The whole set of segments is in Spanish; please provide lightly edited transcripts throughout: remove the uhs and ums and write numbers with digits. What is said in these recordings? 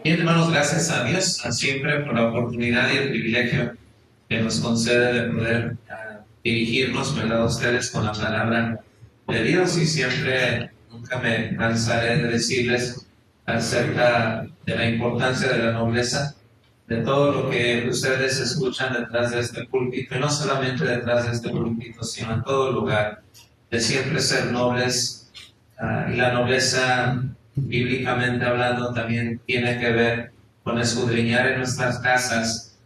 Bien, hermanos, gracias a Dios siempre por la oportunidad y el privilegio que nos concede de poder dirigirnos, ¿verdad?, a ustedes con la palabra de Dios, y siempre, nunca me cansaré de decirles acerca de la importancia de la nobleza, de todo lo que ustedes escuchan detrás de este púlpito, y no solamente detrás de este púlpito, sino en todo lugar, de siempre ser nobles. Y la nobleza, bíblicamente hablando, también tiene que ver con escudriñar en nuestras casas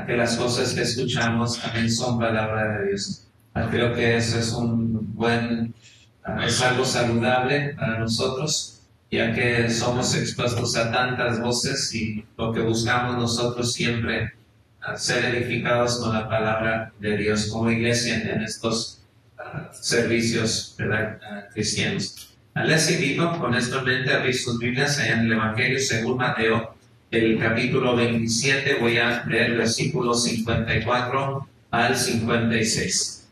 que las cosas que escuchamos también son palabra de Dios. Creo que eso es es algo saludable para nosotros, ya que somos expuestos a tantas voces, y lo que buscamos nosotros siempre ser edificados con la palabra de Dios como iglesia en estos servicios, ¿verdad?, cristianos. Les invito con esto en mente a abrir sus Biblias en el Evangelio según Mateo, el capítulo 27. Voy a leer versículos 54 al 56.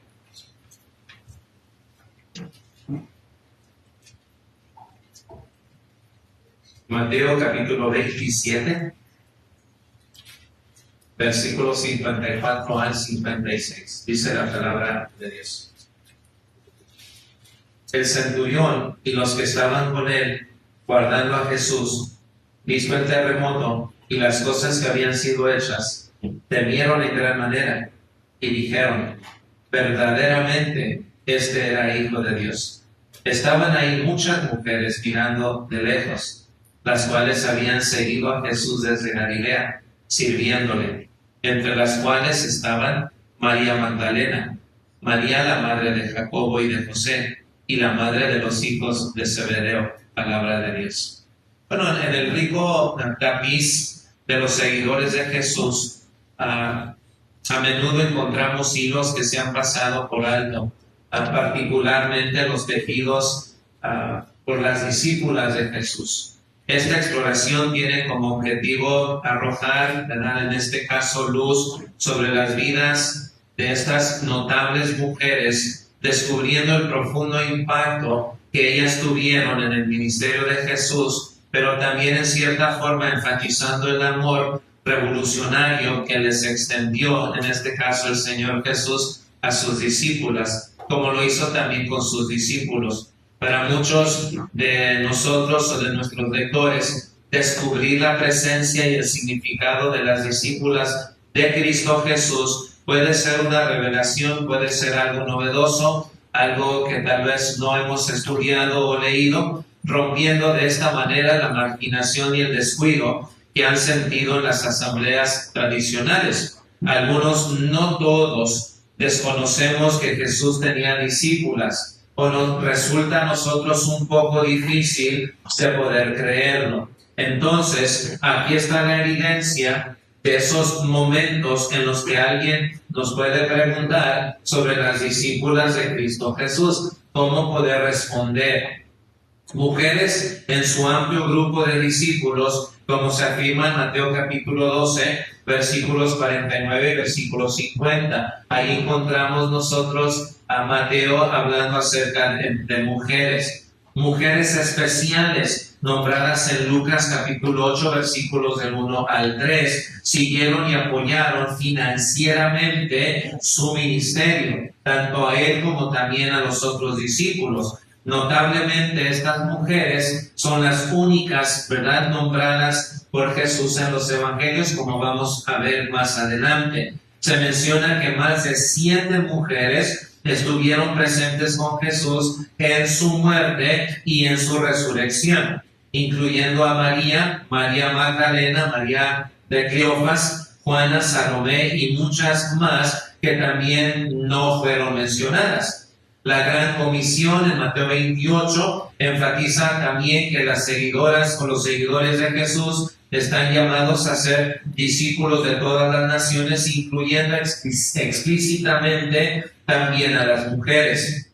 Mateo capítulo 27, versículos 54 al 56. Dice la palabra de Dios. El centurión y los que estaban con él, guardando a Jesús, visto el terremoto y las cosas que habían sido hechas, temieron en gran manera y dijeron: verdaderamente este era Hijo de Dios. Estaban ahí muchas mujeres mirando de lejos, las cuales habían seguido a Jesús desde Galilea, sirviéndole, entre las cuales estaban María Magdalena, María la madre de Jacobo y de José, y la madre de los hijos de Zebedeo. Palabra de Dios. Bueno, en el rico tapiz de los seguidores de Jesús, a menudo encontramos hilos que se han pasado por alto, particularmente los tejidos por las discípulas de Jesús. Esta exploración tiene como objetivo arrojar, ¿verdad?, en este caso, luz sobre las vidas de estas notables mujeres, descubriendo el profundo impacto que ellas tuvieron en el ministerio de Jesús, pero también en cierta forma enfatizando el amor revolucionario que les extendió, en este caso el Señor Jesús, a sus discípulas, como lo hizo también con sus discípulos. Para muchos de nosotros o de nuestros lectores, descubrir la presencia y el significado de las discípulas de Cristo Jesús puede ser una revelación, puede ser algo novedoso, algo que tal vez no hemos estudiado o leído, rompiendo de esta manera la marginación y el descuido que han sentido en las asambleas tradicionales. Algunos, no todos, desconocemos que Jesús tenía discípulas, o nos resulta a nosotros un poco difícil de poder creerlo. Entonces, aquí está la evidencia de esos momentos en los que alguien nos puede preguntar sobre las discípulas de Cristo Jesús, cómo poder responder. Mujeres en su amplio grupo de discípulos, como se afirma en Mateo capítulo 12, versículos 49 y versículo 50. Ahí encontramos nosotros a Mateo hablando acerca de mujeres especiales, nombradas en Lucas capítulo 8, versículos del 1 al 3, siguieron y apoyaron financieramente su ministerio, tanto a él como también a los otros discípulos. Notablemente, estas mujeres son las únicas, ¿verdad?, nombradas por Jesús en los evangelios, como vamos a ver más adelante. Se menciona que más de 7 mujeres estuvieron presentes con Jesús en su muerte y en su resurrección, incluyendo a María Magdalena, María de Cleofas, Juana, Salomé y muchas más que también no fueron mencionadas. La Gran Comisión en Mateo 28 enfatiza también que las seguidoras o los seguidores de Jesús están llamados a ser discípulos de todas las naciones, incluyendo explícitamente también a las mujeres.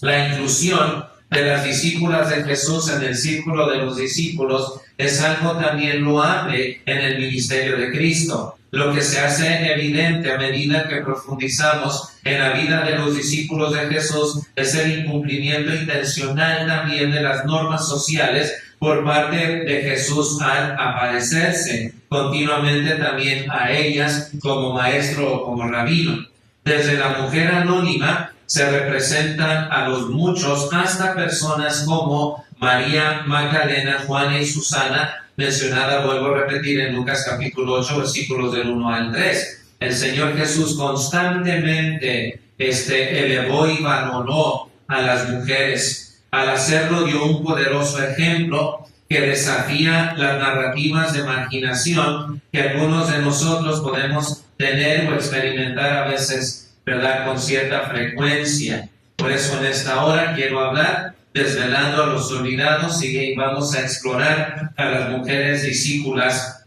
La inclusión de las discípulas de Jesús en el círculo de los discípulos es algo también loable en el ministerio de Cristo. Lo que se hace evidente a medida que profundizamos en la vida de los discípulos de Jesús es el incumplimiento intencional también de las normas sociales por parte de Jesús al aparecerse continuamente también a ellas como maestro o como rabino. Desde la mujer anónima se representan a los muchos hasta personas como María Magdalena, Juana y Susana, mencionada, vuelvo a repetir, en Lucas capítulo 8, versículos del 1 al 3. El Señor Jesús constantemente elevó y valoró a las mujeres. Al hacerlo dio un poderoso ejemplo que desafía las narrativas de marginación que algunos de nosotros podemos tener o experimentar a veces, ¿verdad?, con cierta frecuencia. Por eso en esta hora quiero hablar desvelando a los olvidados y vamos a explorar a las mujeres discípulas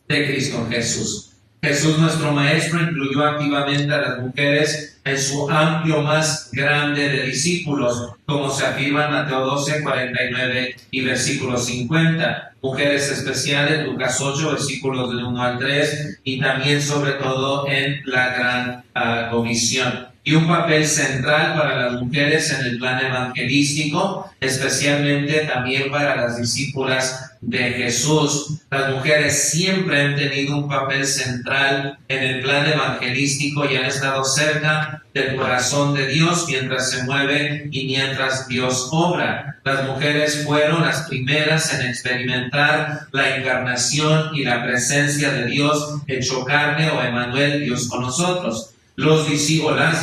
de Cristo Jesús. Jesús, nuestro Maestro, incluyó activamente a las mujeres en su amplio más grande de discípulos, como se afirma en Mateo 12, 49 y versículo 50. Mujeres especiales, Lucas 8, versículos del 1 al 3, y también sobre todo en la Gran Comisión. Y un papel central para las mujeres en el plan evangelístico, especialmente también para las discípulas de Jesús. Las mujeres siempre han tenido un papel central en el plan evangelístico y han estado cerca del corazón de Dios mientras se mueve y mientras Dios obra. Las mujeres fueron las primeras en experimentar la encarnación y la presencia de Dios hecho carne, o Emmanuel, Dios con nosotros. Las discípulas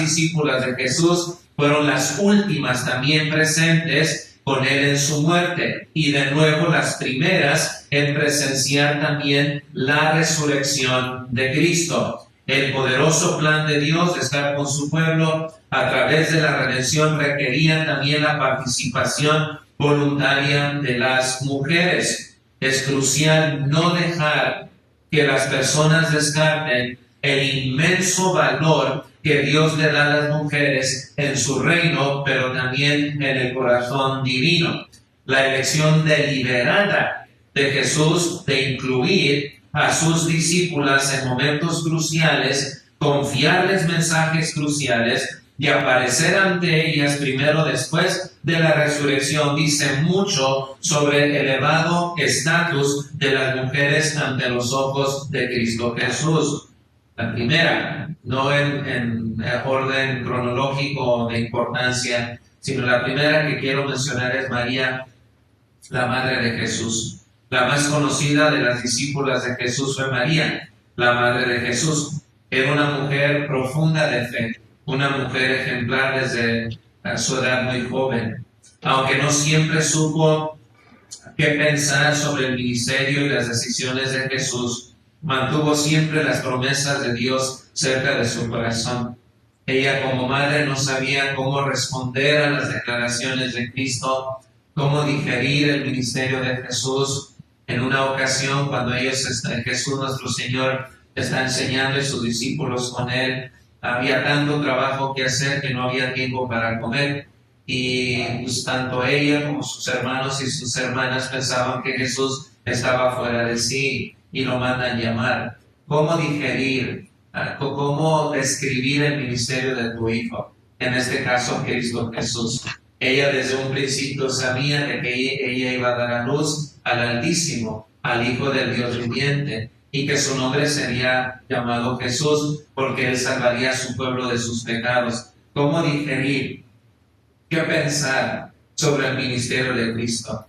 de Jesús fueron las últimas también presentes con él en su muerte, y de nuevo las primeras en presenciar también la resurrección de Cristo. El poderoso plan de Dios de estar con su pueblo a través de la redención requería también la participación voluntaria de las mujeres. Es crucial no dejar que las personas descarten el inmenso valor que Dios le da a las mujeres en su reino, pero también en el corazón divino. La elección deliberada de Jesús de incluir a sus discípulas en momentos cruciales, confiarles mensajes cruciales y aparecer ante ellas primero después de la resurrección, dice mucho sobre el elevado estatus de las mujeres ante los ojos de Cristo Jesús. La primera, no en orden cronológico de importancia, sino la primera que quiero mencionar es María, la madre de Jesús. La más conocida de las discípulas de Jesús fue María, la madre de Jesús. Era una mujer profunda de fe, una mujer ejemplar desde su edad muy joven. Aunque no siempre supo qué pensar sobre el ministerio y las decisiones de Jesús, mantuvo siempre las promesas de Dios cerca de su corazón. Ella como madre no sabía cómo responder a las declaraciones de Cristo, cómo digerir el ministerio de Jesús. En una ocasión, cuando Jesús nuestro Señor está enseñando y sus discípulos con él, había tanto trabajo que hacer que no había tiempo para comer. Y pues, tanto ella como sus hermanos y sus hermanas pensaban que Jesús estaba fuera de sí y lo mandan llamar. ¿Cómo digerir, cómo describir el ministerio de tu hijo? En este caso, Cristo Jesús. Ella desde un principio sabía de que ella iba a dar a luz al Altísimo, al Hijo del Dios viviente, y que su nombre sería llamado Jesús, porque él salvaría a su pueblo de sus pecados. ¿Cómo digerir? ¿Qué pensar sobre el ministerio de Cristo?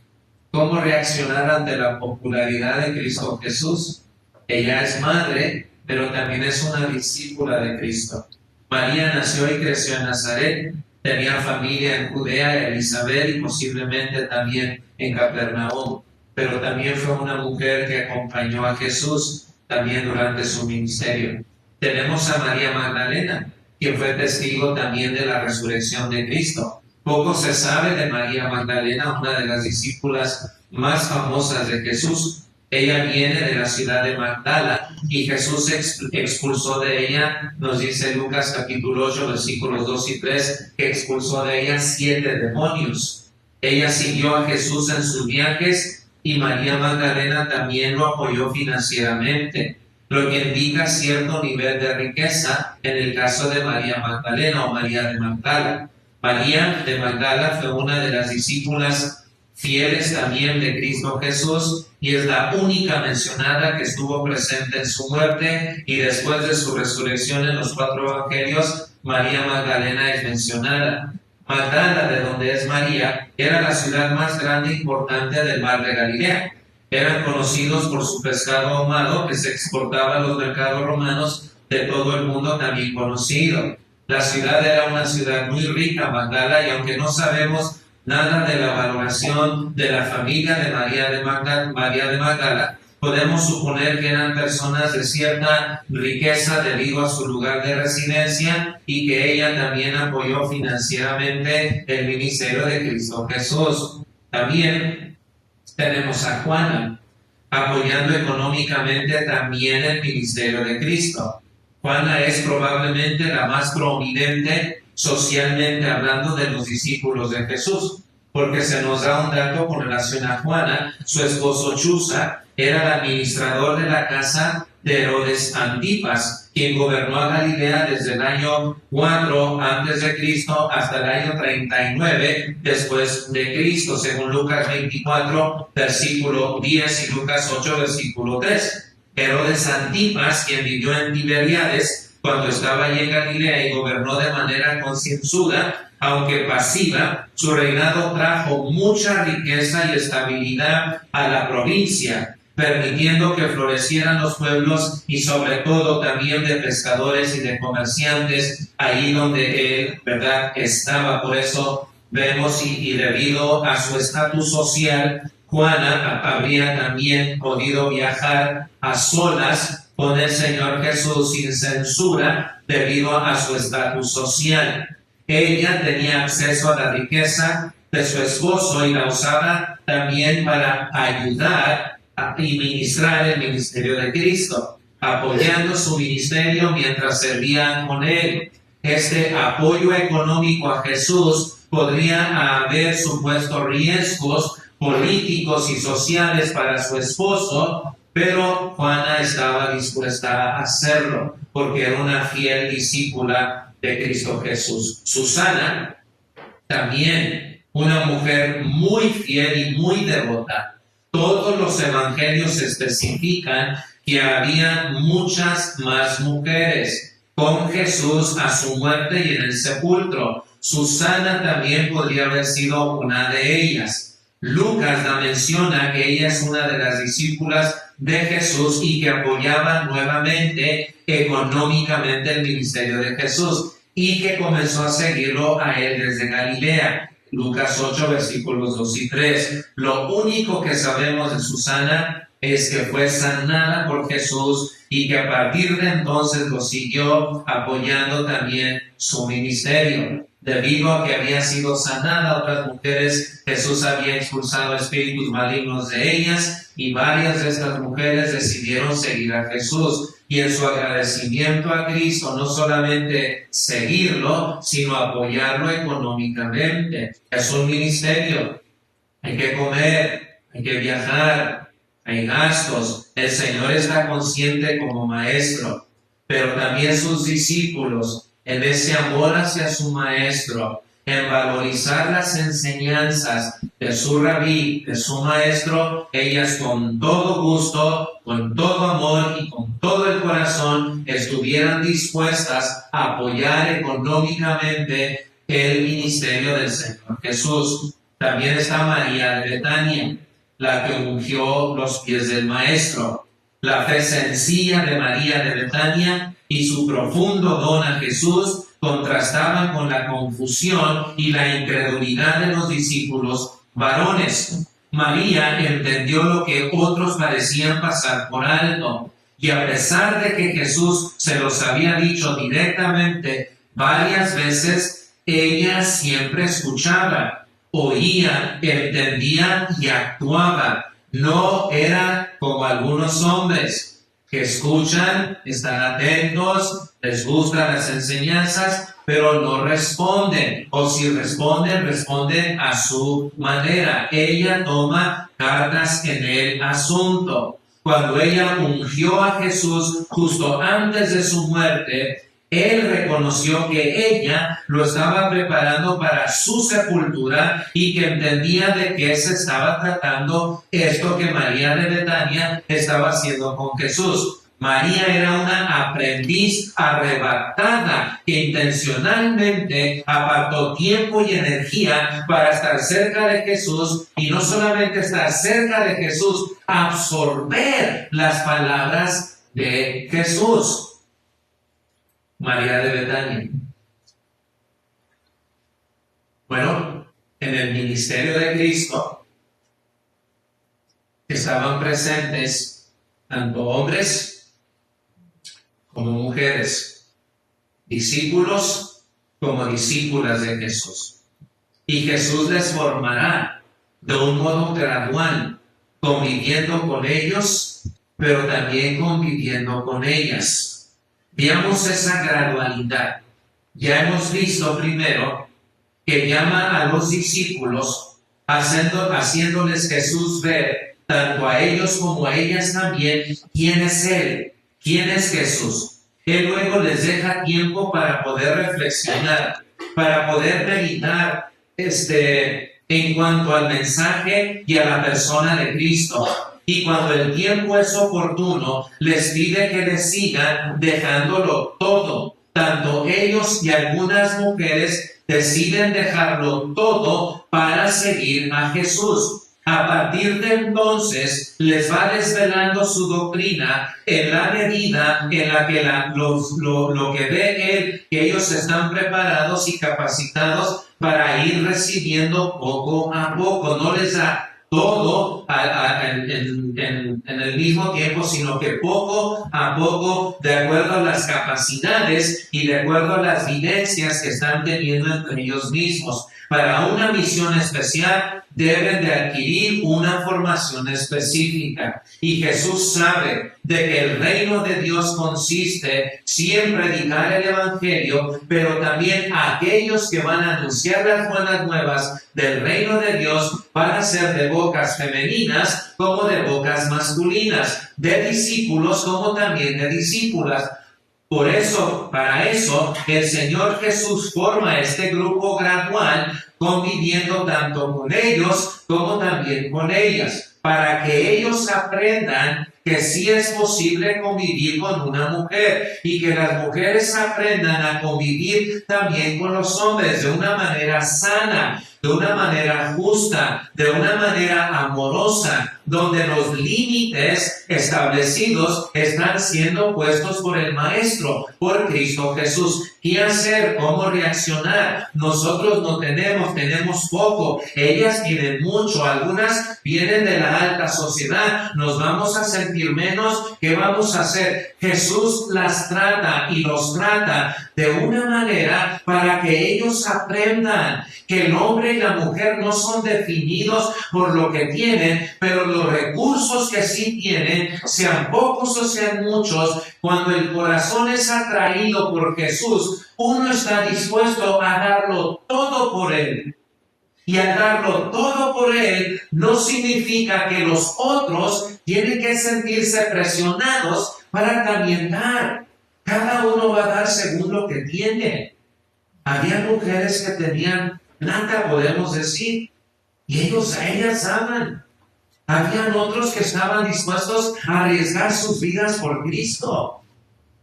¿Cómo reaccionar ante la popularidad de Cristo Jesús? Ella es madre, pero también es una discípula de Cristo. María nació y creció en Nazaret, tenía familia en Judea, Elizabeth y posiblemente también en Capernaum, pero también fue una mujer que acompañó a Jesús también durante su ministerio. Tenemos a María Magdalena, quien fue testigo también de la resurrección de Cristo. Poco se sabe de María Magdalena, una de las discípulas más famosas de Jesús. Ella viene de la ciudad de Magdala y Jesús expulsó de ella, nos dice Lucas capítulo 8, versículos 2 y 3, que expulsó de ella 7 demonios. Ella siguió a Jesús en sus viajes y María Magdalena también lo apoyó financieramente, lo que indica cierto nivel de riqueza en el caso de María Magdalena o María de Magdala. María de Magdala fue una de las discípulas fieles también de Cristo Jesús, y es la única mencionada que estuvo presente en su muerte, y después de su resurrección en los 4 evangelios, María Magdalena es mencionada. Magdala, de donde es María, era la ciudad más grande e importante del mar de Galilea. Eran conocidos por su pescado ahumado que se exportaba a los mercados romanos de todo el mundo, también conocido. La ciudad era una ciudad muy rica, Magdala, y aunque no sabemos nada de la valoración de la familia de María de Magdala, podemos suponer que eran personas de cierta riqueza debido a su lugar de residencia y que ella también apoyó financieramente el ministerio de Cristo Jesús. También tenemos a Juana apoyando económicamente también el ministerio de Cristo. Juana es probablemente la más prominente socialmente hablando de los discípulos de Jesús, porque se nos da un dato con relación a Juana. Su esposo Chuza era el administrador de la casa de Herodes Antipas, quien gobernó a Galilea desde el año 4 a.C. hasta el año 39 después de Cristo, según Lucas 24, versículo 10 y Lucas 8, versículo 3. Herodes Antipas, quien vivió en Tiberíades cuando estaba allí en Galilea y gobernó de manera concienzuda, aunque pasiva, su reinado trajo mucha riqueza y estabilidad a la provincia, permitiendo que florecieran los pueblos y sobre todo también de pescadores y de comerciantes ahí donde él, ¿verdad?, estaba. Por eso vemos y debido a su estatus social, Juana habría también podido viajar a solas con el Señor Jesús sin censura debido a su estatus social. Ella tenía acceso a la riqueza de su esposo y la usaba también para ayudar y ministrar el ministerio de Cristo, apoyando su ministerio mientras servían con él. Este apoyo económico a Jesús podría haber supuesto riesgos políticos y sociales para su esposo, pero Juana estaba dispuesta a hacerlo porque era una fiel discípula de Cristo Jesús. Susana, también una mujer muy fiel y muy devota. Todos los evangelios especifican que había muchas más mujeres con Jesús a su muerte y en el sepulcro. Susana también podría haber sido una de ellas. Lucas la menciona que ella es una de las discípulas de Jesús y que apoyaba nuevamente económicamente el ministerio de Jesús y que comenzó a seguirlo a él desde Galilea. Lucas 8, versículos 2 y 3. Lo único que sabemos de Susana es que fue sanada por Jesús y que a partir de entonces lo siguió apoyando también su ministerio. Debido a que había sido sanada otras mujeres, Jesús había expulsado espíritus malignos de ellas y varias de estas mujeres decidieron seguir a Jesús. Y en su agradecimiento a Cristo, no solamente seguirlo, sino apoyarlo económicamente. Es un ministerio. Hay que comer, hay que viajar, hay gastos. El Señor está consciente como maestro, pero también sus discípulos, en ese amor hacia su maestro, en valorizar las enseñanzas de su rabí, de su maestro, ellas con todo gusto, con todo amor y con todo el corazón estuvieran dispuestas a apoyar económicamente el ministerio del Señor Jesús. También está María de Betania, la que ungió los pies del maestro. La fe sencilla de María de Betania y su profundo don a Jesús contrastaban con la confusión y la incredulidad de los discípulos varones. María entendió lo que otros parecían pasar por alto, y a pesar de que Jesús se los había dicho directamente varias veces, ella siempre escuchaba, oía, entendía y actuaba. No era como algunos hombres que escuchan, están atentos, les gustan las enseñanzas, pero no responden, o si responden, responden a su manera. Ella toma cartas en el asunto. Cuando ella ungió a Jesús justo antes de su muerte, Él reconoció que ella lo estaba preparando para su sepultura y que entendía de qué se estaba tratando esto que María de Betania estaba haciendo con Jesús. María era una aprendiz arrebatada que intencionalmente apartó tiempo y energía para estar cerca de Jesús, y no solamente estar cerca de Jesús, absorber las palabras de Jesús. María de Betania. Bueno, en el ministerio de Cristo estaban presentes tanto hombres como mujeres, discípulos como discípulas de Jesús. Y Jesús les formará de un modo gradual, conviviendo con ellos, pero también conviviendo con ellas. Veamos esa gradualidad. Ya hemos visto primero que llama a los discípulos, haciéndoles Jesús ver, tanto a ellos como a ellas también, quién es Él. ¿Quién es Jesús? Él luego les deja tiempo para poder reflexionar, para poder meditar en cuanto al mensaje y a la persona de Cristo. Y cuando el tiempo es oportuno, les pide que les sigan dejándolo todo. Tanto ellos y algunas mujeres deciden dejarlo todo para seguir a Jesús. A partir de entonces, les va desvelando su doctrina en la medida en la que lo que ve Él, que ellos están preparados y capacitados para ir recibiendo poco a poco. No les da todo en el mismo tiempo, sino que poco a poco, de acuerdo a las capacidades y de acuerdo a las vivencias que están teniendo entre ellos mismos. Para una misión especial deben de adquirir una formación específica. Y Jesús sabe de que el reino de Dios consiste sí en predicar el Evangelio, pero también aquellos que van a anunciar las buenas nuevas del reino de Dios van a ser de bocas femeninas como de bocas masculinas, de discípulos como también de discípulas. Por eso, para eso, el Señor Jesús forma este grupo gradual, conviviendo tanto con ellos como también con ellas, para que ellos aprendan que sí es posible convivir con una mujer y que las mujeres aprendan a convivir también con los hombres de una manera sana, de una manera justa, de una manera amorosa, donde los límites establecidos están siendo puestos por el Maestro, por Cristo Jesús. ¿Qué hacer? ¿Cómo reaccionar? Nosotros no tenemos poco, ellas tienen mucho, algunas vienen de la alta sociedad, nos vamos a sentir menos. ¿Qué vamos a hacer? Jesús las trata y los trata de una manera para que ellos aprendan que el hombre y la mujer no son definidos por lo que tienen, pero los recursos que sí tienen, sean pocos o sean muchos, cuando el corazón es atraído por Jesús, uno está dispuesto a darlo todo por Él. Y al darlo todo por Él, no significa que los otros tienen que sentirse presionados para también dar. Cada uno va a dar según lo que tiene. Había mujeres que tenían plata, podemos decir, y ellas daban. Habían otros que estaban dispuestos a arriesgar sus vidas por Cristo.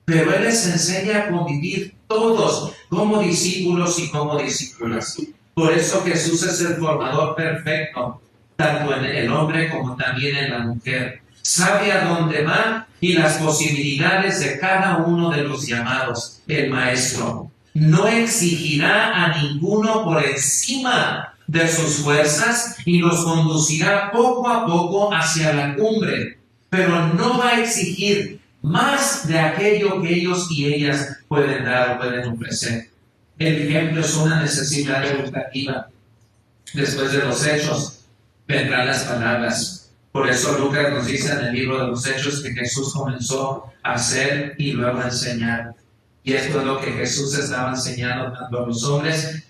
Pero Él les enseña a convivir todos como discípulos y como discípulas. Por eso Jesús es el formador perfecto, tanto en el hombre como también en la mujer. Sabe a dónde va y las posibilidades de cada uno de los llamados. El Maestro no exigirá a ninguno por encima de sus fuerzas y los conducirá poco a poco hacia la cumbre, pero no va a exigir más de aquello que ellos y ellas pueden dar o pueden ofrecer. El ejemplo es una necesidad educativa. Después de los hechos vendrán las palabras. Por eso Lucas nos dice en el libro de los Hechos que Jesús comenzó a hacer y luego a enseñar. Y esto es lo que Jesús estaba enseñando tanto a los hombres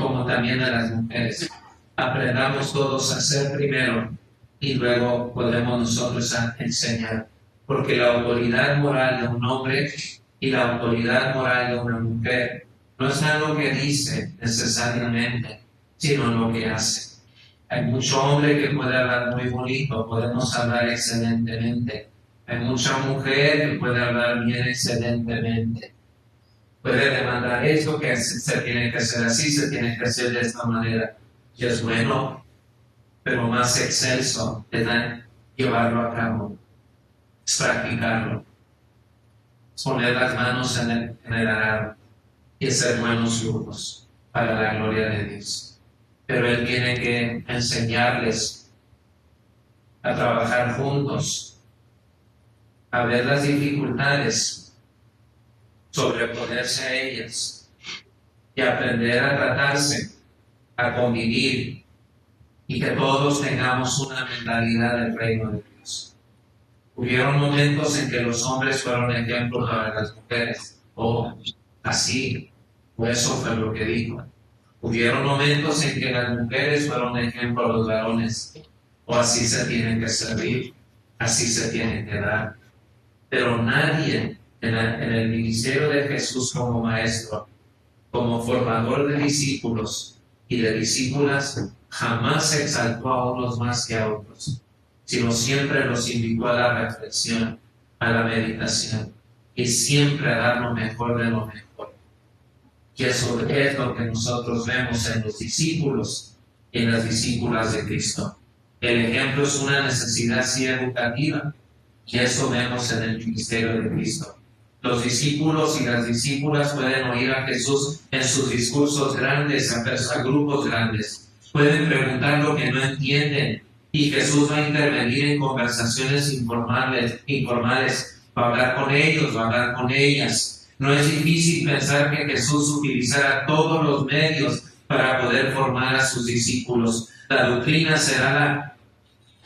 como también a las mujeres. Aprendamos todos a hacer primero y luego podremos nosotros a enseñar. Porque la autoridad moral de un hombre y la autoridad moral de una mujer no está en lo que dice necesariamente, sino en lo que hace. Hay mucho hombre que puede hablar muy bonito, podemos hablar excelentemente. Hay mucha mujer que puede hablar bien excelentemente. Puede demandar esto, que se tiene que hacer así, se tiene que hacer de esta manera. Y es bueno, pero más excelso es llevarlo a cabo, es practicarlo, es poner las manos en el arado y hacer buenos frutos para la gloria de Dios. Pero Él tiene que enseñarles a trabajar juntos, a ver las dificultades, sobreponerse a ellas y aprender a tratarse, a convivir y que todos tengamos una mentalidad del reino de Dios. Hubieron momentos en que los hombres fueron ejemplos para las mujeres, o así, o eso fue lo que dijo. Hubieron momentos en que las mujeres fueron ejemplo a los varones, o así se tienen que servir, así se tienen que dar. Pero nadie en el ministerio de Jesús como maestro, como formador de discípulos y de discípulas, jamás exaltó a unos más que a otros, sino siempre los invitó a la reflexión, a la meditación, y siempre a dar lo mejor de lo mejor. Y eso es lo que nosotros vemos en los discípulos y en las discípulas de Cristo. El ejemplo es una necesidad sí educativa, y eso vemos en el ministerio de Cristo. Los discípulos y las discípulas pueden oír a Jesús en sus discursos grandes, a grupos grandes. Pueden preguntar lo que no entienden y Jesús va a intervenir en conversaciones informales, va a hablar con ellos, va a hablar con ellas. No es difícil pensar que Jesús utilizará todos los medios para poder formar a sus discípulos. La doctrina será la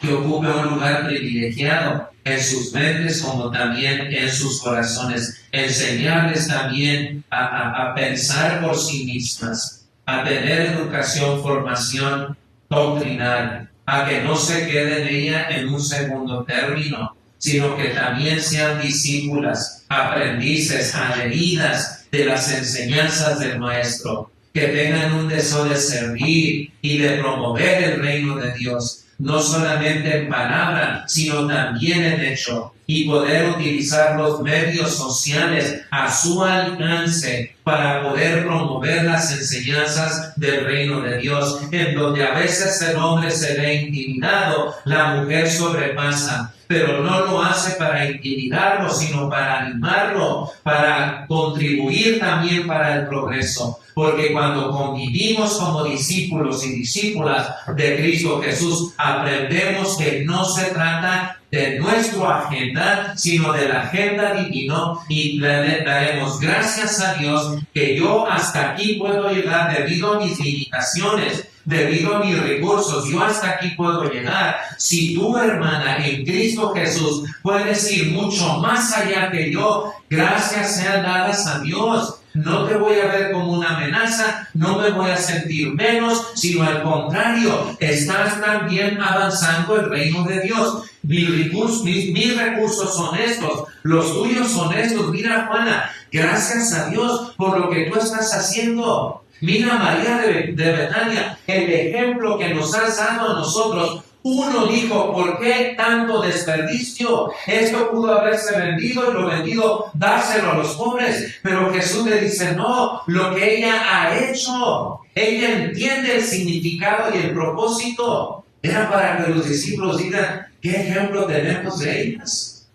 que ocupe un lugar privilegiado en sus mentes como también en sus corazones. Enseñarles también a pensar por sí mismas, a tener educación, formación doctrinal, a que no se queden ella en un segundo término, sino que también sean discípulas, aprendices, adheridas de las enseñanzas del Maestro, que tengan un deseo de servir y de promover el reino de Dios, no solamente en palabra, sino también en hecho, y poder utilizar los medios sociales a su alcance para poder promover las enseñanzas del reino de Dios, en donde a veces el hombre se ve intimidado, la mujer sobrepasa, pero no lo hace para intimidarlo, sino para animarlo, para contribuir también para el progreso. Porque cuando convivimos como discípulos y discípulas de Cristo Jesús, aprendemos que no se trata de nuestra agenda, sino de la agenda divina, y le daremos gracias a Dios que yo hasta aquí puedo llegar debido a mis limitaciones, debido a mis recursos. Yo hasta aquí puedo llegar. Si tú, hermana, en Cristo Jesús puedes ir mucho más allá que yo, gracias sean dadas a Dios. No te voy a ver como una amenaza, no me voy a sentir menos, sino al contrario, estás también avanzando el reino de Dios. Mis recursos son estos, los tuyos son estos. Mira, Juana, gracias a Dios por lo que tú estás haciendo. Mira, María de Betania, el ejemplo que nos has dado a nosotros. Uno dijo, ¿por qué tanto desperdicio? Esto pudo haberse vendido y lo vendido dárselo a los pobres. Pero Jesús le dice, no, lo que ella ha hecho, ella entiende el significado y el propósito. Era para que los discípulos digan, ¿qué ejemplo tenemos de ellas?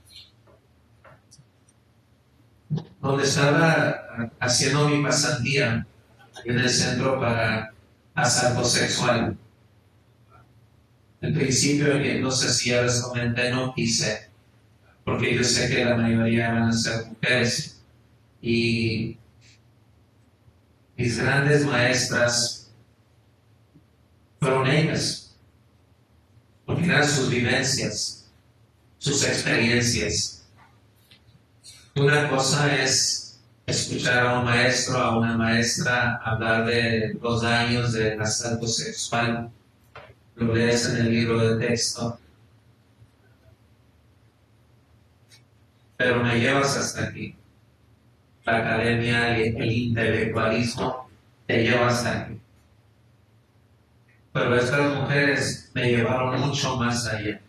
Donde estaba haciendo mi pasantía en el centro para asalto sexual. En principio, no sé si ya les comenté, no quise, porque yo sé que la mayoría van a ser mujeres. Y mis grandes maestras fueron ellas, porque eran sus vivencias, sus experiencias. Una cosa es escuchar a un maestro, a una maestra hablar de los daños del asalto sexual. Lo lees en el libro de texto, pero me llevas hasta aquí. la academia, el intelectualismo, te lleva hasta aquí. Pero estas mujeres me llevaron mucho más allá.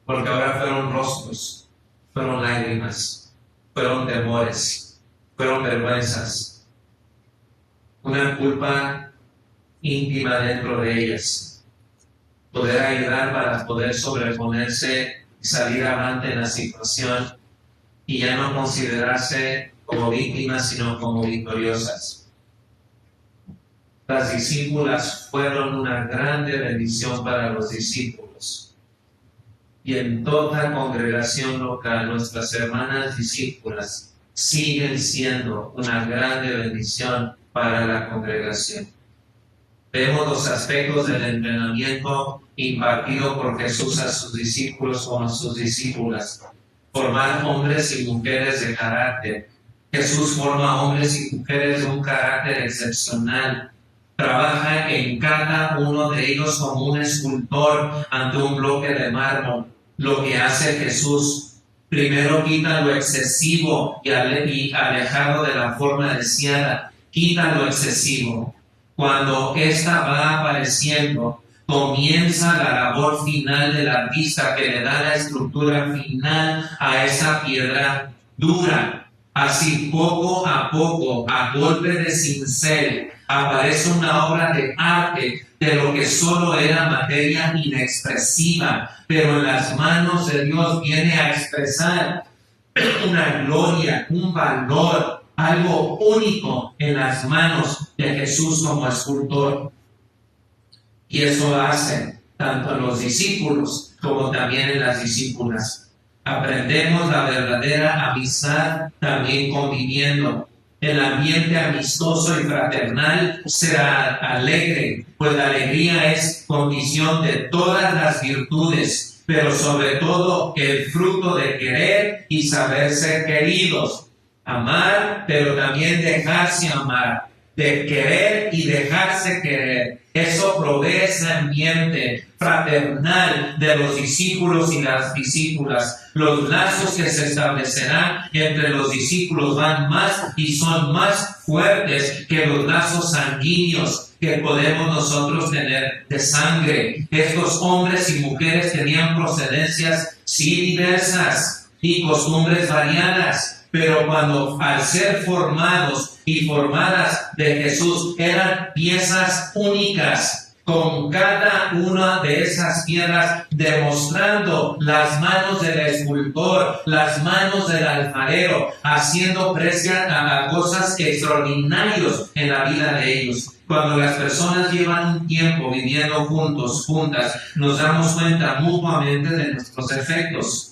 Porque ahora fueron rostros, fueron lágrimas, fueron temores, fueron vergüenzas, una culpa íntima dentro de ellas. Poder ayudar para poder sobreponerse y salir avante en la situación y ya no considerarse como víctimas, sino como victoriosas. Las discípulas fueron una grande bendición para los discípulos. Y en toda congregación local, nuestras hermanas discípulas siguen siendo una grande bendición para la congregación. Vemos los aspectos del entrenamiento impartido por Jesús a sus discípulos como a sus discípulas. Formar hombres y mujeres de carácter. Jesús forma hombres y mujeres de un carácter excepcional. Trabaja en cada uno de ellos como un escultor ante un bloque de mármol. Lo que hace Jesús, primero quita lo excesivo y alejado de la forma deseada. Quita lo excesivo. Cuando ésta va apareciendo, comienza la labor final del artista que le da la estructura final a esa piedra dura. Así poco, a golpe de cincel, aparece una obra de arte de lo que solo era materia inexpresiva, pero en las manos de Dios viene a expresar una gloria, un valor, algo único en las manos de Jesús como escultor. Y eso hace tanto en los discípulos como también en las discípulas. Aprendemos la verdadera amistad también conviviendo. El ambiente amistoso y fraternal será alegre, pues la alegría es condición de todas las virtudes, pero sobre todo el fruto de querer y saber ser queridos. Amar, pero también dejarse amar, de querer y dejarse querer. Eso provee ese ambiente fraternal de los discípulos y las discípulas. Los lazos que se establecerán entre los discípulos van más y son más fuertes que los lazos sanguíneos que podemos nosotros tener de sangre. Estos hombres y mujeres tenían procedencias sí diversas y costumbres variadas, pero cuando al ser formados y formadas de Jesús eran piezas únicas, con cada una de esas piedras demostrando las manos del escultor, las manos del alfarero, haciendo precia a cosas extraordinarias en la vida de ellos. Cuando las personas llevan un tiempo viviendo juntos, juntas, nos damos cuenta mutuamente de nuestros defectos.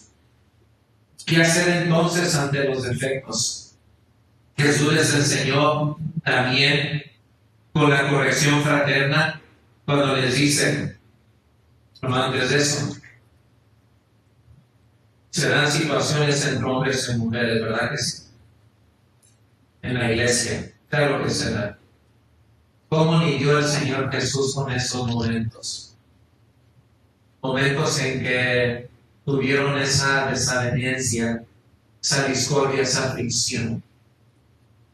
¿Qué hacer entonces ante los defectos? Jesús les enseñó también con la corrección fraterna cuando les dice, no antes de eso, se dan situaciones entre hombres y mujeres, ¿verdad que sí? En la iglesia, claro que se da. ¿Cómo lidió el Señor Jesús con esos momentos? Momentos en que tuvieron esa desavenencia, esa discordia, esa fricción.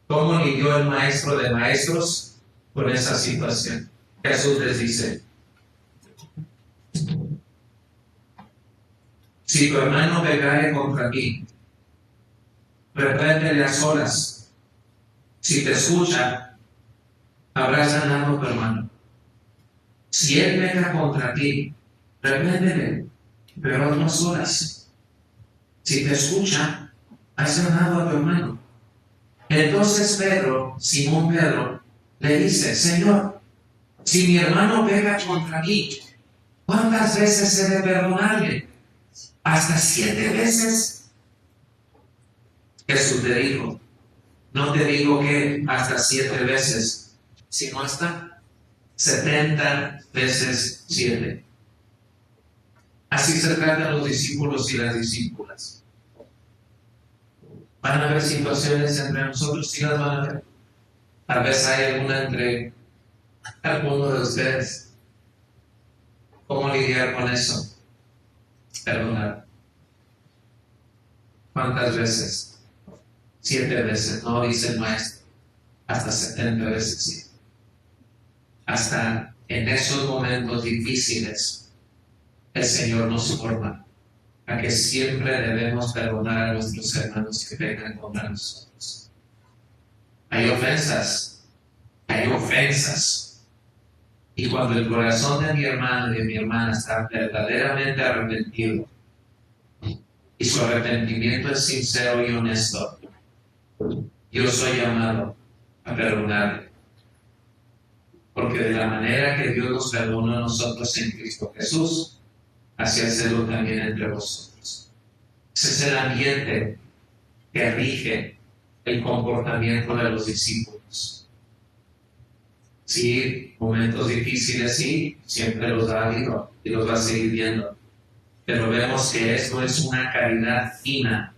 ¿Cómo lidió el maestro de maestros con esa situación? Jesús les dice, si tu hermano pecare contra ti, repréndele a solas. Si te escucha, habrás ganado a tu hermano. Si él peca contra ti, repréndele, pero a otras solas. Si te escucha, has ganado a tu hermano. Entonces Pedro, Simón Pedro, le dice, Señor, si mi hermano peca contra mí, ¿cuántas veces he de perdonarle? ¿Hasta 7 veces? Jesús le dijo, no te digo que hasta 7 veces, sino hasta 70 veces 7. Así se tratan los discípulos y las discípulas. Van a haber situaciones entre nosotros, sí las van a ver. Tal vez hay alguna entre alguno de ustedes. ¿Cómo lidiar con eso? Perdonar. ¿Cuántas veces? 7 veces, no dice el maestro, hasta 70 veces 7. Hasta en esos momentos difíciles, el Señor nos forma a que siempre debemos perdonar a nuestros hermanos que pecan contra nosotros. Hay ofensas. Y cuando el corazón de mi hermano y de mi hermana está verdaderamente arrepentido, y su arrepentimiento es sincero y honesto, yo soy llamado a perdonarle. Porque de la manera que Dios nos perdonó a nosotros en Cristo Jesús, así hacerlo también entre vosotros. Ese es el ambiente que rige el comportamiento de los discípulos. Sí, momentos difíciles, sí, siempre los ha habido y los va a seguir viendo. Pero vemos que esto es una caridad fina,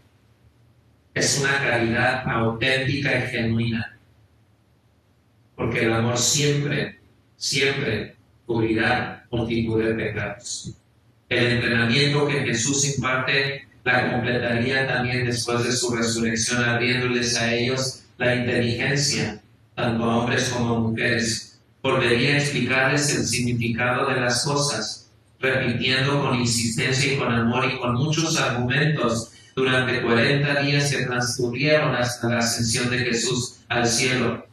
es una caridad auténtica y genuina. Porque el amor siempre cubrirá multitud de pecados. El entrenamiento que Jesús imparte la completaría también después de su resurrección, abriéndoles a ellos la inteligencia, tanto a hombres como a mujeres. Volvería a explicarles el significado de las cosas, repitiendo con insistencia y con amor y con muchos argumentos durante 40 días que transcurrieron hasta la ascensión de Jesús al cielo.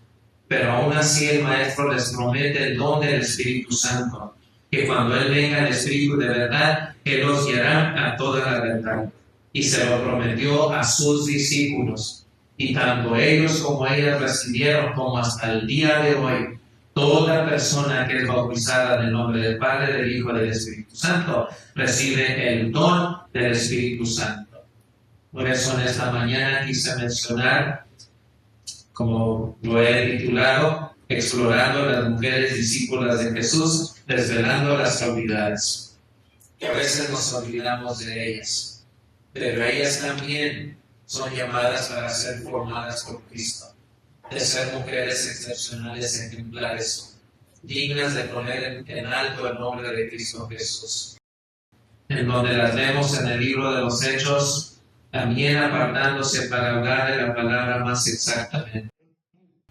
Pero aún así el Maestro les promete el don del Espíritu Santo, que cuando Él venga el Espíritu de verdad, Él los guiará a toda la verdad. Y se lo prometió a sus discípulos. Y tanto ellos como ellas recibieron, como hasta el día de hoy, toda persona que es bautizada en el nombre del Padre, del Hijo y del Espíritu Santo, recibe el don del Espíritu Santo. Por eso en esta mañana quise mencionar, como lo he titulado, explorando a las mujeres discípulas de Jesús, desvelando las cualidades. Que a veces nos olvidamos de ellas, pero ellas también son llamadas para ser formadas por Cristo, de ser mujeres excepcionales, ejemplares, dignas de poner en alto el nombre de Cristo Jesús. En donde las vemos en el libro de los Hechos, también apartándose para hablar de la palabra más exactamente.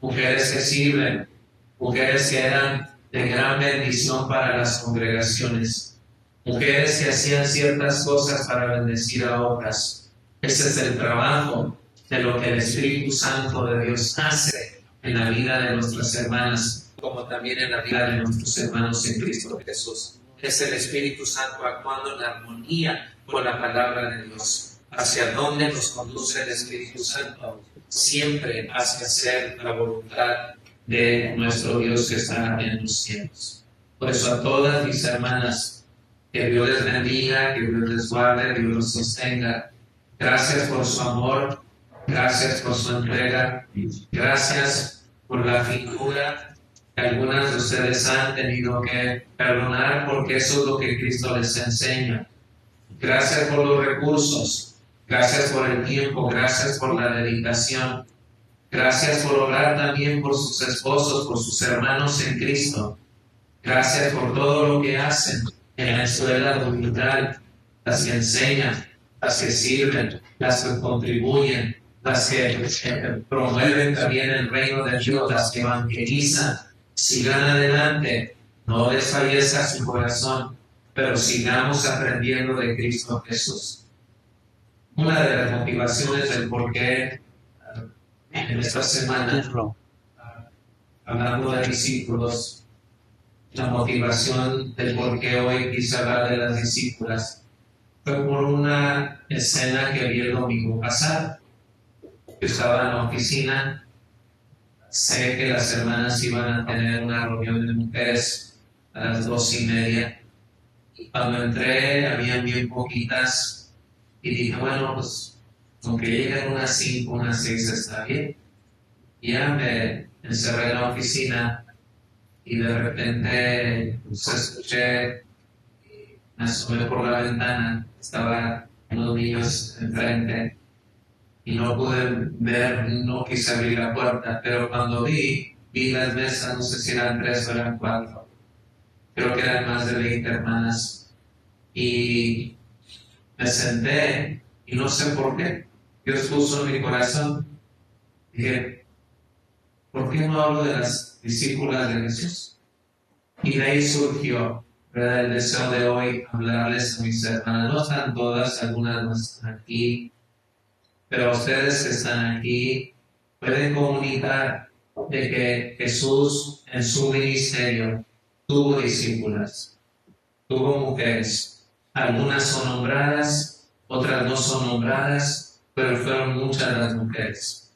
Mujeres que sirven, mujeres que eran de gran bendición para las congregaciones, mujeres que hacían ciertas cosas para bendecir a otras. Ese es el trabajo de lo que el Espíritu Santo de Dios hace en la vida de nuestras hermanas, como también en la vida de nuestros hermanos en Cristo Jesús. Es el Espíritu Santo actuando en armonía con la palabra de Dios. ¿Hacia dónde nos conduce el Espíritu Santo? Siempre hacia hacer la voluntad de nuestro Dios que está en los cielos. Por eso a todas mis hermanas, que Dios les bendiga, que Dios les guarde, que Dios los sostenga. Gracias por su amor, gracias por su entrega, gracias por la figura que algunas de ustedes han tenido que perdonar, porque eso es lo que Cristo les enseña. Gracias por los recursos. Gracias por el tiempo, gracias por la dedicación. Gracias por orar también por sus esposos, por sus hermanos en Cristo. Gracias por todo lo que hacen en la escuela dominical, las que enseñan, las que sirven, las que contribuyen, las que promueven también el reino de Dios, las que evangelizan. Sigan adelante, no desfallezca su corazón, pero sigamos aprendiendo de Cristo Jesús. Una de las motivaciones del por qué en esta semana, hablando de discípulos, la motivación del por qué hoy quise hablar de las discípulas fue por una escena que vi el domingo pasado. Yo estaba en la oficina, sé que las hermanas iban a tener una reunión de mujeres a las 2:30, y cuando entré habían bien poquitas. Y dije, bueno, pues, aunque lleguen unas 5, unas 6 está bien. Y ya me encerré en la oficina y de repente pues, escuché, me asomé por la ventana, estaban unos niños enfrente y no pude ver, no quise abrir la puerta, pero cuando vi las mesas, no sé si eran 3 o eran 4, creo que eran más de 20 hermanas. Y me senté y no sé por qué. Dios puso en mi corazón dije, ¿por qué no hablo de las discípulas de Jesús? Y de ahí surgió, ¿verdad?, el deseo de hoy hablarles a mis hermanas. No están todas, algunas no están aquí, pero ustedes que están aquí pueden comunicar de que Jesús en su ministerio tuvo discípulas, tuvo mujeres. Algunas son nombradas, otras no son nombradas, pero fueron muchas las mujeres.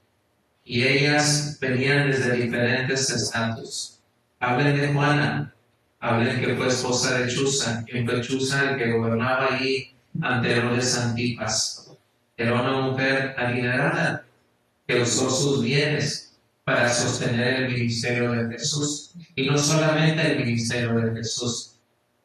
Y ellas venían desde diferentes estatus. Hablen de Juana, hablen que fue esposa de Chuza, y fue Chuza el que gobernaba allí ante Herodes Antipas. Era una mujer adinerada que usó sus bienes para sostener el ministerio de Jesús. Y no solamente el ministerio de Jesús,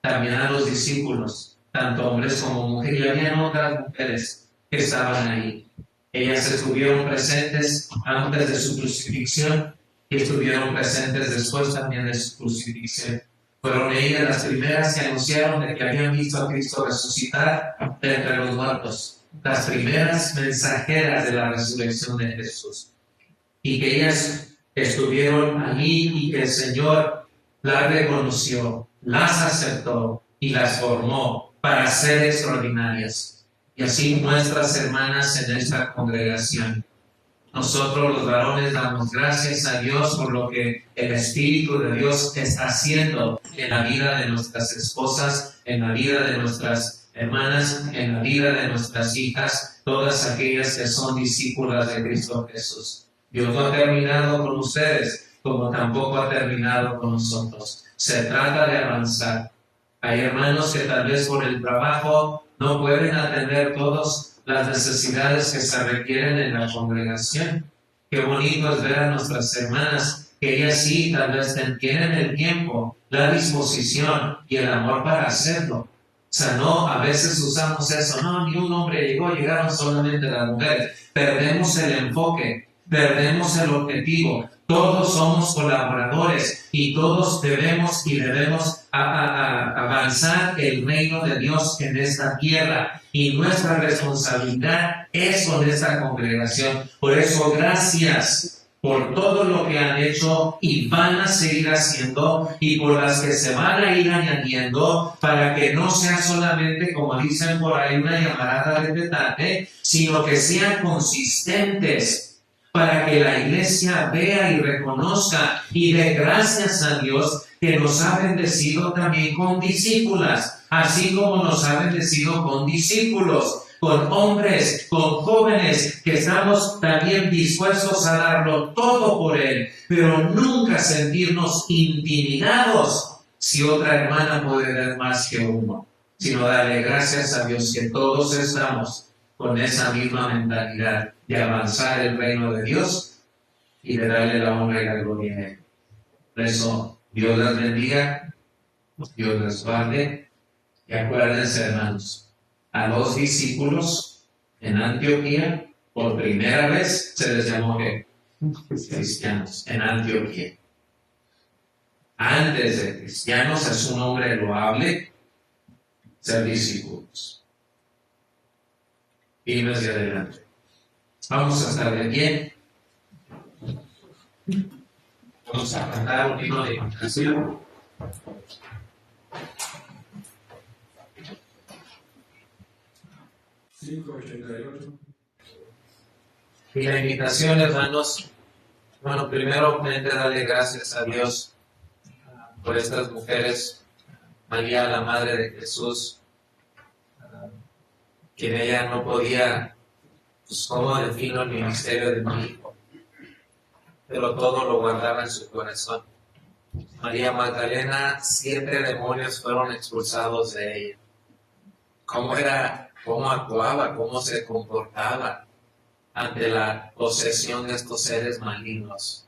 también a los discípulos, tanto hombres como mujeres. Y había otras mujeres que estaban ahí. Ellas estuvieron presentes antes de su crucifixión y estuvieron presentes después también de su crucifixión. Fueron ellas las primeras que anunciaron de que habían visto a Cristo resucitar de entre los muertos, las primeras mensajeras de la resurrección de Jesús. Y que ellas estuvieron allí y que el Señor las reconoció, las aceptó y las formó para ser extraordinarias. Y así nuestras hermanas en esta congregación. Nosotros los varones damos gracias a Dios por lo que el Espíritu de Dios está haciendo en la vida de nuestras esposas, en la vida de nuestras hermanas, en la vida de nuestras hijas, todas aquellas que son discípulas de Cristo Jesús. Dios no ha terminado con ustedes, como tampoco ha terminado con nosotros. Se trata de avanzar. Hay hermanos que tal vez por el trabajo no pueden atender todas las necesidades que se requieren en la congregación. Qué bonito es ver a nuestras hermanas, que ellas sí tal vez tienen el tiempo, la disposición y el amor para hacerlo. O sea, no, a veces usamos eso, no, ni un hombre llegó, llegaron solamente las mujeres. Perdemos el enfoque, perdemos el objetivo. Todos somos colaboradores y todos debemos avanzar el reino de Dios en esta tierra. Y nuestra responsabilidad es con esta congregación. Por eso, gracias por todo lo que han hecho y van a seguir haciendo y por las que se van a ir añadiendo para que no sea solamente, como dicen por ahí, una llamarada de petate, sino que sean consistentes, para que la iglesia vea y reconozca y dé gracias a Dios que nos ha bendecido también con discípulas, así como nos ha bendecido con discípulos, con hombres, con jóvenes, que estamos también dispuestos a darlo todo por Él, pero nunca sentirnos intimidados si otra hermana puede dar más que uno, sino darle gracias a Dios que todos estamos con esa misma mentalidad de avanzar el reino de Dios y de darle la honra y la gloria a Él. Por eso, Dios les bendiga, Dios les guarde, y acuérdense, hermanos, a los discípulos en Antioquía, por primera vez se les llamó ¿qué? Cristianos, en Antioquía. Antes de cristianos es un nombre loable, ser discípulos. Y hacia adelante. Vamos a estar de pie. Vamos a cantar un himno de canción. Y la invitación, hermanos, bueno, primeramente darle gracias a Dios por estas mujeres, María, la Madre de Jesús, quien ella no podía, pues cómo defino el ministerio de mi hijo, pero todo lo guardaba en su corazón. María Magdalena, 7 demonios fueron expulsados de ella. ¿Cómo era? ¿Cómo actuaba? ¿Cómo se comportaba ante la posesión de estos seres malignos?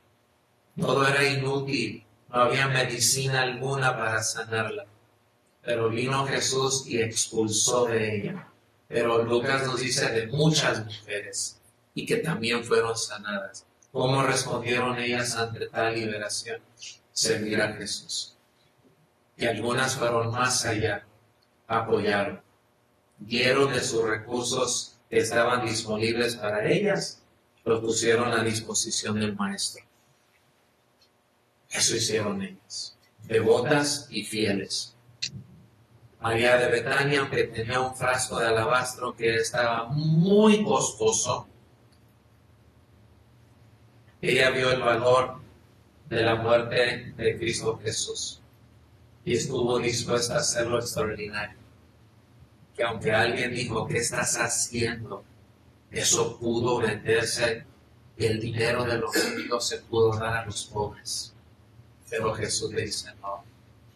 Todo era inútil, no había medicina alguna para sanarla, pero vino Jesús y expulsó de ella. Pero Lucas nos dice de muchas mujeres y que también fueron sanadas. ¿Cómo respondieron ellas ante tal liberación? Servir a Jesús. Y algunas fueron más allá, apoyaron, dieron de sus recursos que estaban disponibles para ellas lo pusieron a disposición del maestro. Eso hicieron ellas, devotas y fieles. María de Betania, aunque tenía un frasco de alabastro que estaba muy costoso, ella vio el valor de la muerte de Cristo Jesús y estuvo dispuesta a hacerlo extraordinario. Que aunque alguien dijo, ¿qué estás haciendo? Eso pudo venderse y el dinero de los ricos se pudo dar a los pobres. Pero Jesús le dice, no,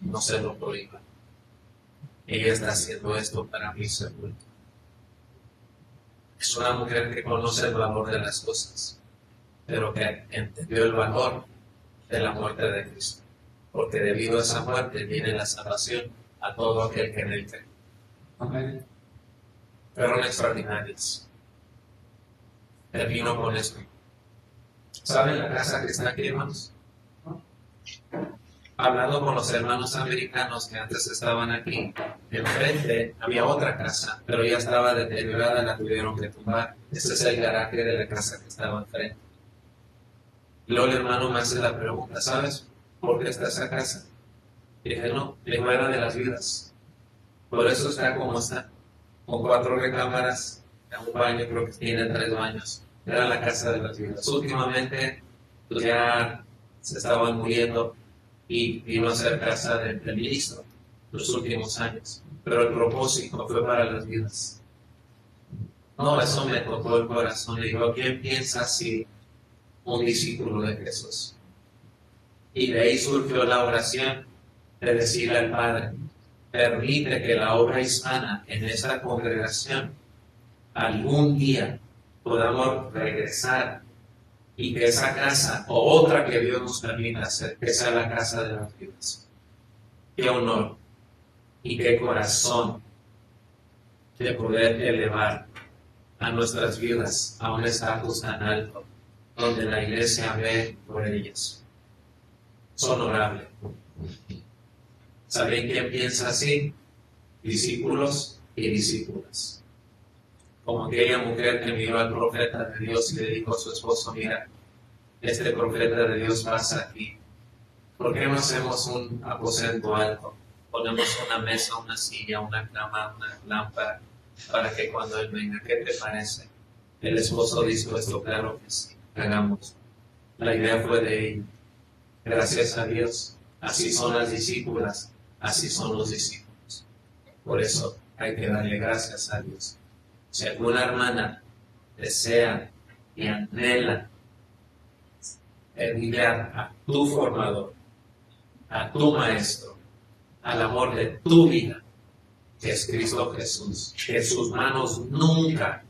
no se lo prohíba. Ella está haciendo esto para mi sepulcro. Es una mujer que conoce el valor de las cosas, pero que entendió el valor de la muerte de Cristo. Porque debido a esa muerte viene la salvación a todo aquel que en él cree. Amén. Fueron extraordinarias. Termino con esto. ¿Saben la casa que está aquí, hermanos? Hablando con los hermanos americanos que antes estaban aquí, enfrente había otra casa, pero ya estaba deteriorada, la tuvieron que tumbar. Ese es el garaje de la casa que estaba enfrente. Y luego el hermano me hace la pregunta, ¿sabes por qué está esa casa? Y dije, no, era de las vidas. Por eso está como está, con 4 recámaras, un baño, creo que tiene 3 baños. Era la casa de las vidas. Últimamente, pues ya se estaban muriendo y vino a ser casa del ministro los últimos años. Pero el propósito fue para las vidas. No, eso me tocó el corazón. Le digo, ¿quién piensa así? Un discípulo de Jesús. Y de ahí surgió la oración de decirle al Padre, permite que la obra hispana en esta congregación algún día podamos regresar y que esa casa o otra que Dios nos permita hacer, que sea la casa de las vidas. Qué honor y qué corazón de poder elevar a nuestras vidas a un estatus tan alto donde la iglesia ve por ellas. Es honorable. ¿Saben quién piensa así? Discípulos y discípulas. Como aquella mujer que miró al profeta de Dios y le dijo a su esposo, mira, este profeta de Dios pasa aquí. ¿Por qué no hacemos un aposento alto? Ponemos una mesa, una silla, una cama, una lámpara, para que cuando él venga, ¿qué te parece? El esposo dijo esto, claro que sí, hagamos. La idea fue de ella. Gracias a Dios, así son las discípulas, así son los discípulos. Por eso hay que darle gracias a Dios. Si alguna hermana desea y anhela enviar a tu formador, a tu maestro, al amor de tu vida, que es Cristo Jesús, que sus manos nunca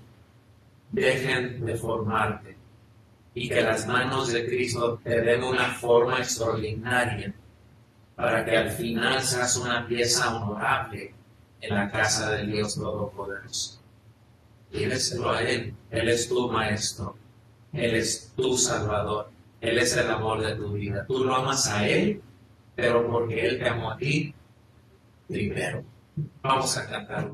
dejen de formarte y que las manos de Cristo te den una forma extraordinaria para que al final seas una pieza honorable en la casa del Dios Todopoderoso. Pídeselo a Él. Él es tu maestro. Él es tu salvador. Él es el amor de tu vida. Tú lo amas a Él, pero porque Él te amó a ti primero. Vamos a cantar.